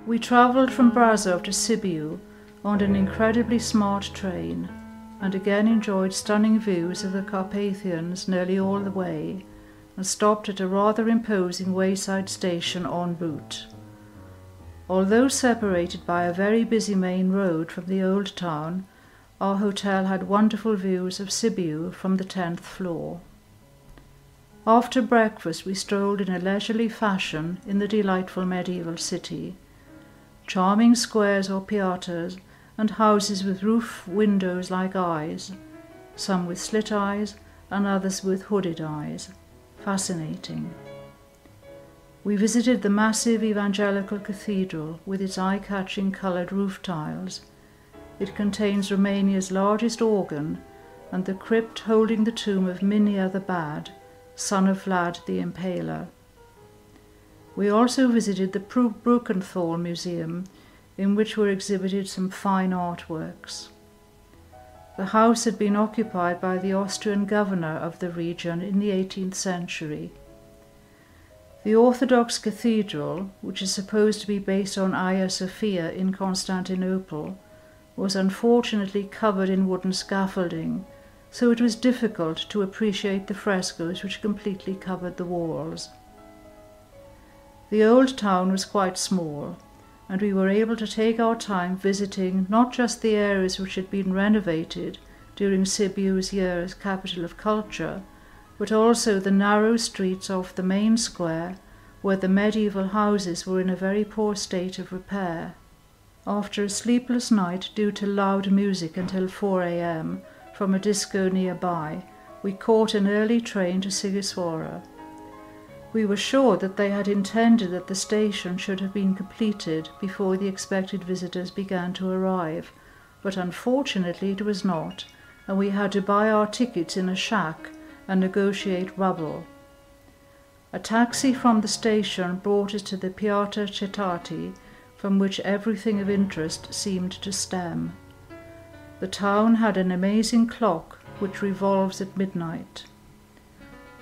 We travelled from Brasov to Sibiu on an incredibly smart train, and again enjoyed stunning views of the Carpathians nearly all the way, and stopped at a rather imposing wayside station en route. Although separated by a very busy main road from the old town, our hotel had wonderful views of Sibiu from the 10th floor. After breakfast we strolled in a leisurely fashion in the delightful medieval city. Charming squares or piazzas, and houses with roof windows like eyes, some with slit eyes and others with hooded eyes. Fascinating. We visited the massive evangelical cathedral with its eye-catching coloured roof tiles. It contains Romania's largest organ and the crypt holding the tomb of Minia the Bad, son of Vlad the Impaler. We also visited the Brukenthal Museum, in which were exhibited some fine artworks. The house had been occupied by the Austrian governor of the region in the 18th century. The Orthodox cathedral, which is supposed to be based on Hagia Sophia in Constantinople, was unfortunately covered in wooden scaffolding, so it was difficult to appreciate the frescoes which completely covered the walls. The old town was quite small, and we were able to take our time visiting not just the areas which had been renovated during Sibiu's year as capital of culture, but also the narrow streets off the main square where the medieval houses were in a very poor state of repair. After a sleepless night due to loud music until 4 a.m. from a disco nearby, we caught an early train to Sighisoara. We were sure that they had intended that the station should have been completed before the expected visitors began to arrive, but unfortunately it was not, and we had to buy our tickets in a shack and negotiate rubble. A taxi from the station brought us to the Piazza Cetati, from which everything of interest seemed to stem. The town had an amazing clock which revolves at midnight.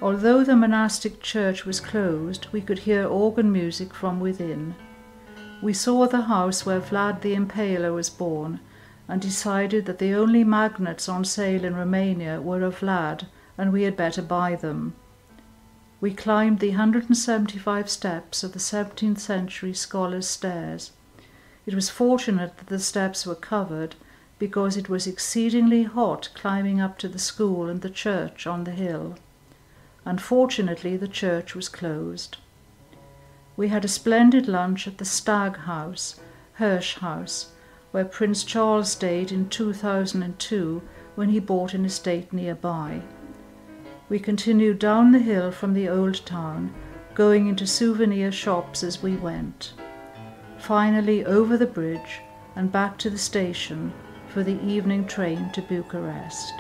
Although the monastic church was closed, we could hear organ music from within. We saw the house where Vlad the Impaler was born, and decided that the only magnets on sale in Romania were of Vlad, and we had better buy them. We climbed the 175 steps of the 17th century scholars' stairs. It was fortunate that the steps were covered, because it was exceedingly hot climbing up to the school and the church on the hill. Unfortunately, the church was closed. We had a splendid lunch at the Stag House, Hirsch House, where Prince Charles stayed in 2002 when he bought an estate nearby. We continued down the hill from the old town, going into souvenir shops as we went. Finally over the bridge and back to the station for the evening train to Bucharest.